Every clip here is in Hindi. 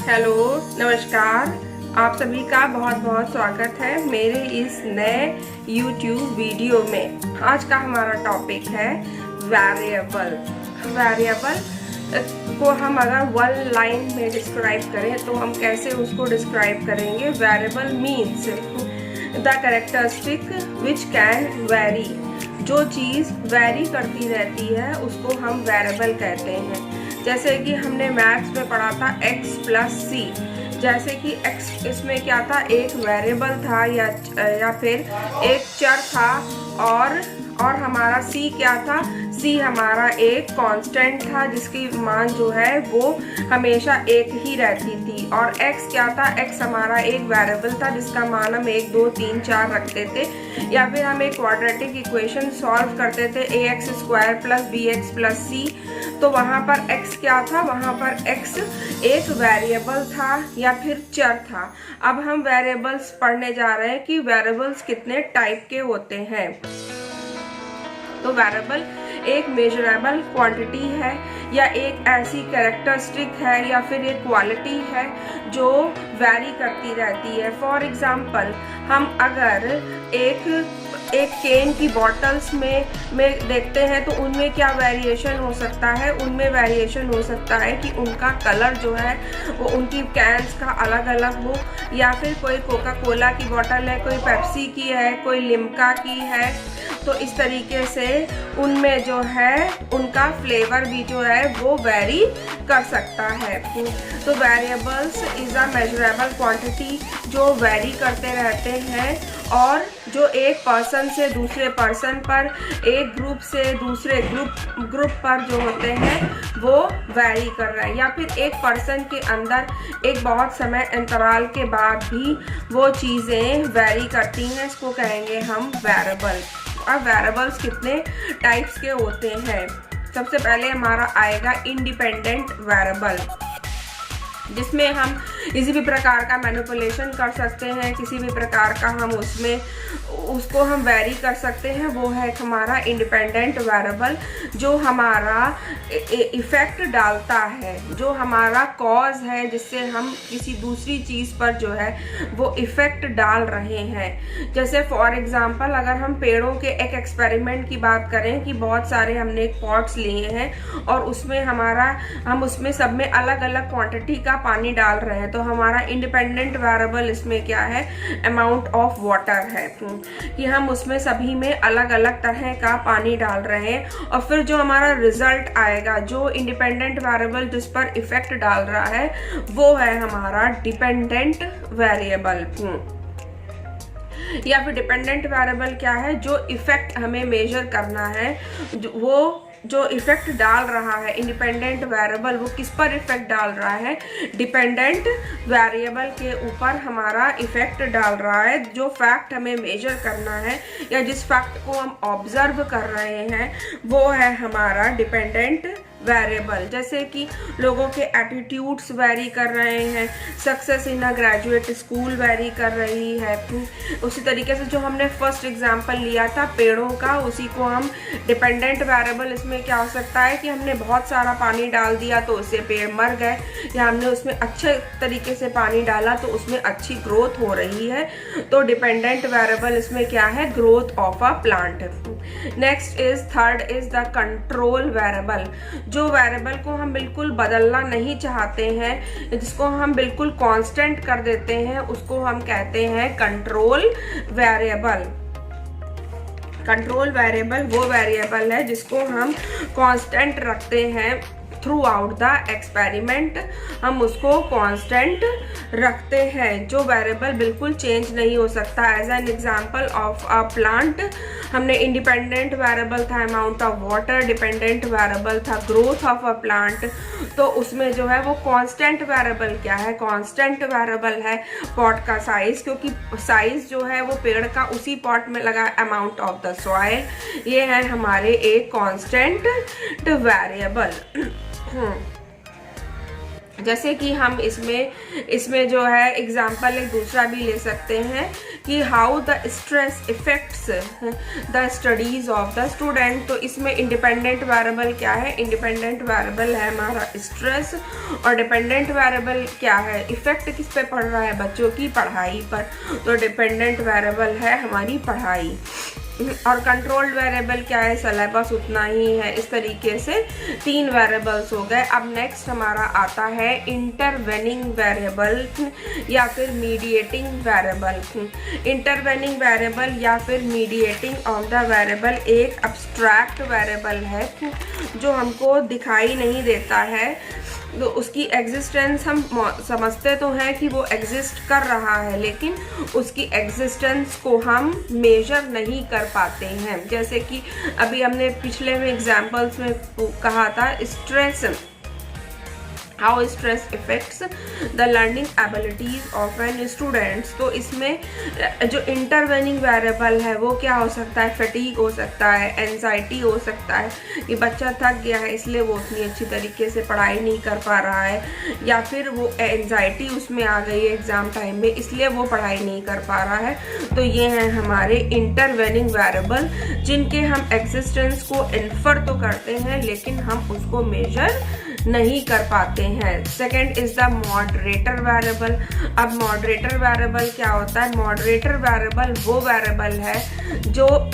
हेलो, नमस्कार। आप सभी का बहुत बहुत स्वागत है मेरे इस नए YouTube वीडियो में। आज का हमारा टॉपिक है वेरिएबल। वेरिएबल को हम अगर वन लाइन में डिस्क्राइब करें तो हम कैसे उसको डिस्क्राइब करेंगे? Variable means the characteristic which can very. जो चीज़ वेरी करती रहती है उसको हम वेरिएबल कहते हैं। जैसे कि हमने मैथ्स में पढ़ा था x प्लस सी। जैसे कि x इसमें क्या था, एक वेरिएबल था या फिर एक चर था, और हमारा c क्या था, c हमारा एक कांस्टेंट था जिसकी मान जो है वो हमेशा एक ही रहती थी। और x क्या था, x हमारा एक वेरिएबल था जिसका मान हम 1 2 3 4 रखते थे। या फिर हम एक क्वाड्रेटिक इक्वेशन सॉल्व करते थे ax² plus bx plus c। तो वहाँ पर x क्या था, वहाँ पर x एक वेरिएबल था या फिर चर था। अब हम वेरिएबल्स पढ़ने जा रहे हैं कि वेरिएबल्स कितने टाइप के होते हैं। तो वेरिएबल एक मेजरेबल क्वांटिटी है या एक ऐसी कैरेक्टरिस्टिक है या फिर एक क्वालिटी है जो वैरी करती रहती है। फॉर एग्जांपल, हम अगर एक केन की बॉटल्स में देखते हैं तो उनमें क्या वेरिएशन हो सकता है? उनमें वेरिएशन हो सकता है कि उनका कलर जो है वो उनकी कैंस का अलग अलग हो, या फिर कोई कोका कोला की बॉटल है, कोई पेप्सी की है, कोई लिम्का की है। तो इस तरीके से उनमें जो है उनका फ्लेवर भी जो है वो वेरी कर सकता है। तो variables is a measurable quantity जो वेरी करते रहते हैं, और जो एक पर्सन से दूसरे पर्सन पर, एक ग्रुप से दूसरे ग्रुप पर जो होते हैं वो वेरी कर रहे हैं, या फिर एक पर्सन के अंदर एक बहुत समय अंतराल के बाद भी वो चीज़ें वेरी करती हैं। इसको कहेंगे हम वेरिएबल। अब वेरिएबल्स कितने टाइप्स के होते हैं? सबसे पहले हमारा आएगा इंडिपेंडेंट वेरिएबल, जिसमें हम किसी भी प्रकार का मैनिपुलेशन कर सकते हैं, किसी भी प्रकार का हम उसको हम वेरी कर सकते हैं। वो है हमारा इंडिपेंडेंट वेरिएबल, जो हमारा इफेक्ट डालता है, जो हमारा कॉज है जिससे हम किसी दूसरी चीज़ पर जो है वो इफेक्ट डाल रहे हैं। जैसे फॉर एग्जांपल, अगर हम पेड़ों के एक एक्सपेरिमेंट की बात करें कि बहुत सारे हमने पॉट्स लिए हैं और हम उसमें सब में अलग अलग क्वांटिटी का पानी डाल रहे हैं, तो हमारा इंडिपेंडेंट वेरिएबल इसमें क्या है, अमाउंट ऑफ वाटर है, कि हम उसमें सभी में अलग अलग तरह का पानी डाल रहे हैं। और फिर जो हमारा रिजल्ट आएगा, जो इंडिपेंडेंट वेरिएबल जिस पर इफेक्ट डाल रहा है, वो है हमारा डिपेंडेंट वेरिएबल। या फिर डिपेंडेंट वेरिएबल क्या है, जो इफेक्ट हमें मेजर करना है, वो जो इफेक्ट डाल रहा है इंडिपेंडेंट वेरिएबल, वो किस पर इफेक्ट डाल रहा है, डिपेंडेंट वेरिएबल के ऊपर हमारा इफेक्ट डाल रहा है। जो फैक्ट हमें मेजर करना है या जिस फैक्ट को हम ऑब्जर्व कर रहे हैं वो है हमारा डिपेंडेंट वेरिएबल। जैसे कि लोगों के एटीट्यूड्स वेरी कर रहे हैं, success in a graduate school very कर रही है। उसी तरीके से जो हमने फर्स्ट एग्जांपल लिया था पेड़ों का, उसी को हम डिपेंडेंट वेरिएबल, इसमें क्या हो सकता है कि हमने बहुत सारा पानी डाल दिया तो उससे पेड़ मर गए, या हमने उसमें अच्छे तरीके से पानी डाला तो उसमें अच्छी ग्रोथ हो रही है। तो डिपेंडेंट वेरिएबल इसमें क्या है, growth of a plant. Next is third is the control variable. जो वेरिएबल को हम बिल्कुल बदलना नहीं चाहते हैं, जिसको हम बिल्कुल कांस्टेंट कर देते हैं, उसको हम कहते हैं कंट्रोल वेरिएबल। कंट्रोल वेरिएबल वो वेरिएबल है जिसको हम कांस्टेंट रखते हैं थ्रू आउट द एक्सपेरिमेंट, हम उसको कांस्टेंट रखते हैं, जो वेरिएबल बिल्कुल चेंज नहीं हो सकता। As an example of a plant, हमने इंडिपेंडेंट वेरिएबल था amount of water, dependent variable था ग्रोथ ऑफ अ प्लांट। तो उसमें जो है वो कांस्टेंट वेरिएबल क्या है, कांस्टेंट वेरिएबल है पॉट का साइज, क्योंकि साइज जो है वो पेड़ का उसी पॉट में लगा अमाउंट ऑफ द सॉइल। ये है हमारे एक कांस्टेंट वेरिएबल। जैसे कि हम इसमें जो है एग्जाम्पल एक दूसरा भी ले सकते हैं कि how the stress affects the studies of the student. तो इसमें इंडिपेंडेंट वेरिएबल क्या है? इंडिपेंडेंट वेरिएबल है हमारा स्ट्रेस, और डिपेंडेंट वेरिएबल क्या है? इफेक्ट किस पे पड़ रहा है? बच्चों की पढ़ाई पर। तो डिपेंडेंट वेरिएबल है हमारी पढ़ाई। और कंट्रोल्ड वेरिएबल क्या है? सिलेबस उतना ही है। इस तरीके से 3 वेरिएबल्स हो गए। अब नेक्स्ट हमारा आता है इंटरवेनिंग वेरिएबल या फिर मीडिएटिंग वेरिएबल। इंटरवेनिंग वेरिएबल या फिर मीडिएटिंग ऑफ द वेरिएबल एक अब्स्ट्रैक्ट वेरिएबल है जो हमको दिखाई नहीं देता है। तो उसकी एग्जिस्टेंस हम समझते तो हैं कि वो एग्जिस्ट कर रहा है, लेकिन उसकी एग्जिस्टेंस को हम मेजर नहीं कर पाते हैं। जैसे कि अभी हमने पिछले में एग्जाम्पल्स में कहा था stress, how stress affects the learning abilities of an students. तो इसमें जो इंटरवेनिंग वेरिएबल है वो क्या हो सकता है? फटीग हो सकता है, एंजाइटी हो सकता है कि बच्चा थक गया है इसलिए वो उतनी अच्छी तरीके से पढ़ाई नहीं कर पा रहा है, या फिर वो एंजाइटी उसमें आ गई है एग्जाम टाइम में इसलिए वो पढ़ाई नहीं कर पा रहा है। तो ये हैं हमारे इंटरवेनिंग वेरिएबल जिनके हम एग्जिस्टेंस को इन्फर तो करते हैं लेकिन हम उसको मेजर नहीं कर पाते हैं। Second is the moderator variable. अब मॉडरेटर वेरिएबल क्या होता है? मॉडरेटर वेरिएबल वो वेरिएबल है जो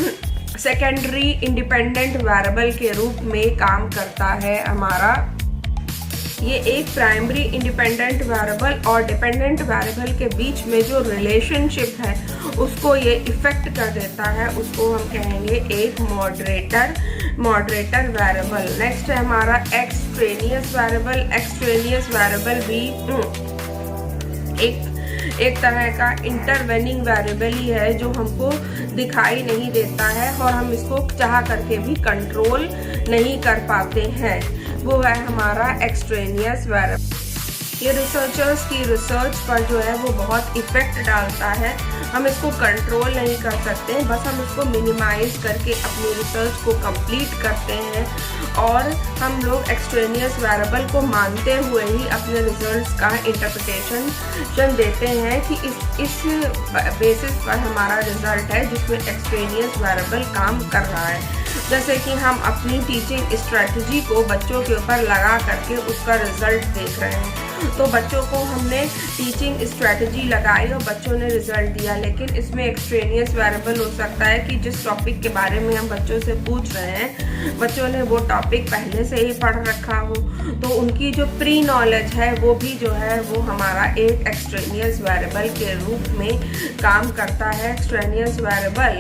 सेकेंडरी इंडिपेंडेंट वेरिएबल के रूप में काम करता है हमारा। ये एक प्राइमरी इंडिपेंडेंट वेरिएबल और डिपेंडेंट वेरिएबल के बीच में जो रिलेशनशिप है उसको ये इफेक्ट कर देता है, उसको हम कहेंगे एक मॉडरेटर वेरिएबल। नेक्स्ट है हमारा एक्सट्रेनियस वेरिएबल। एक्सट्रेनियस वेरिएबल भी एक तरह का इंटरवेनिंग वेरिएबल ही है जो हमको दिखाई नहीं देता है और हम इसको चाह करके भी कंट्रोल नहीं कर पाते हैं। वो है हमारा एक्सट्रेनियस वेरिएबल। ये रिसर्चर्स की रिसर्च पर जो है वो बहुत इफेक्ट डालता है। हम इसको कंट्रोल नहीं कर सकते, बस हम इसको मिनिमाइज करके अपनी रिसर्च को कंप्लीट करते हैं और हम लोग एक्सट्रेनियस वेरिएबल को मानते हुए ही अपने रिजल्ट्स का इंटरप्रिटेशन देते हैं कि इस बेसिस पर हमारा रिजल्ट है जिसमें एक्सट्रेनियस वेरिएबल काम कर रहा है। जैसे कि हम अपनी टीचिंग स्ट्रेटजी को बच्चों के ऊपर लगा करके उसका रिजल्ट देख रहे हैं। तो बच्चों को हमने टीचिंग स्ट्रेटजी लगाई और बच्चों ने रिजल्ट दिया, लेकिन इसमें एक्सट्रेनियस वेरिएबल हो सकता है कि जिस टॉपिक के बारे में हम बच्चों से पूछ रहे हैं बच्चों ने वो टॉपिक पहले से ही पढ़ रखा हो, तो उनकी जो प्री नॉलेज है वो भी जो है वो हमारा एक एक्सट्रेनियस वेरिएबल के रूप में काम करता है। एक्सट्रेनियस वेरिएबल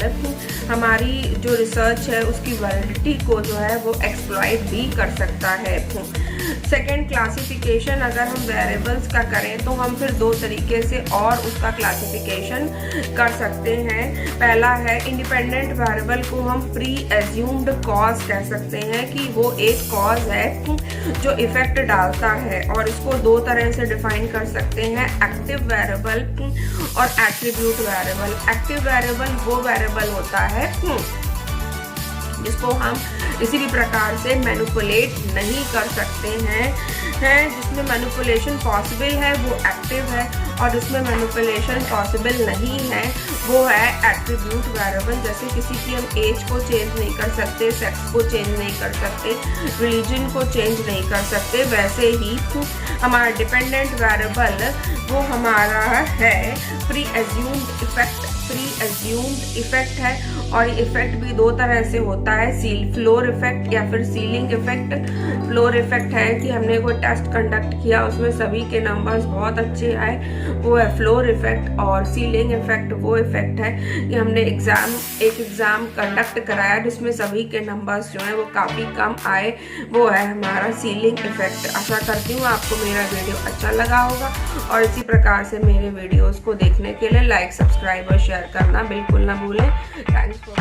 हमारी जो रिसर्च है उसकी वैलिडिटी को जो है वो एक्सप्लॉइट भी कर सकता है। सेकेंड क्लासिफिकेशन अगर हम वेरिएबल्स का करें तो हम फिर 2 तरीके से और उसका क्लासिफिकेशन कर सकते हैं। पहला है इंडिपेंडेंट वेरिएबल को हम प्री एज्यूम्ड कॉज कह सकते हैं कि वो एक कॉज है जो इफेक्ट डालता है, और इसको 2 तरह से डिफाइन कर सकते हैं, एक्टिव वेरिएबल और एट्रीब्यूट वेरिएबल। एक्टिव वेरिएबल वो वेरिएबल होता है जिसको हम किसी भी प्रकार से मैनिपुलेट नहीं कर सकते हैं जिसमें मैनिपुलेशन पॉसिबल है वो एक्टिव है, और जिसमें मैनिपुलेशन पॉसिबल नहीं है वो है एट्रीब्यूट वेरिएबल। जैसे किसी की हम एज को चेंज नहीं कर सकते, सेक्स को चेंज नहीं कर सकते, रिलीजन को चेंज नहीं कर सकते, वैसे ही हमारा डिपेंडेंट वेरिएबल वो हमारा है प्री एज्यूम्ड इफेक्ट है, और इफेक्ट भी 2 तरह से होता है, फ्लोर इफेक्ट या फिर सीलिंग इफेक्ट। फ्लोर इफेक्ट है कि हमने कोई टेस्ट कंडक्ट किया उसमें सभी के नंबर्स बहुत अच्छे आए, वो है फ्लोर इफेक्ट। और सीलिंग इफेक्ट वो इफेक्ट है कि हमने एक एग्ज़ाम कंडक्ट कराया जिसमें सभी के नंबर्स जो है वो काफ़ी कम आए, वो है हमारा सीलिंग इफेक्ट। आशा करती हूँ आपको मेरा वीडियो अच्छा लगा होगा, और इसी प्रकार से मेरे वीडियोज़ को देखने के लिए लाइक, सब्सक्राइब और शेयर करना बिल्कुल ना भूलें। Thanks for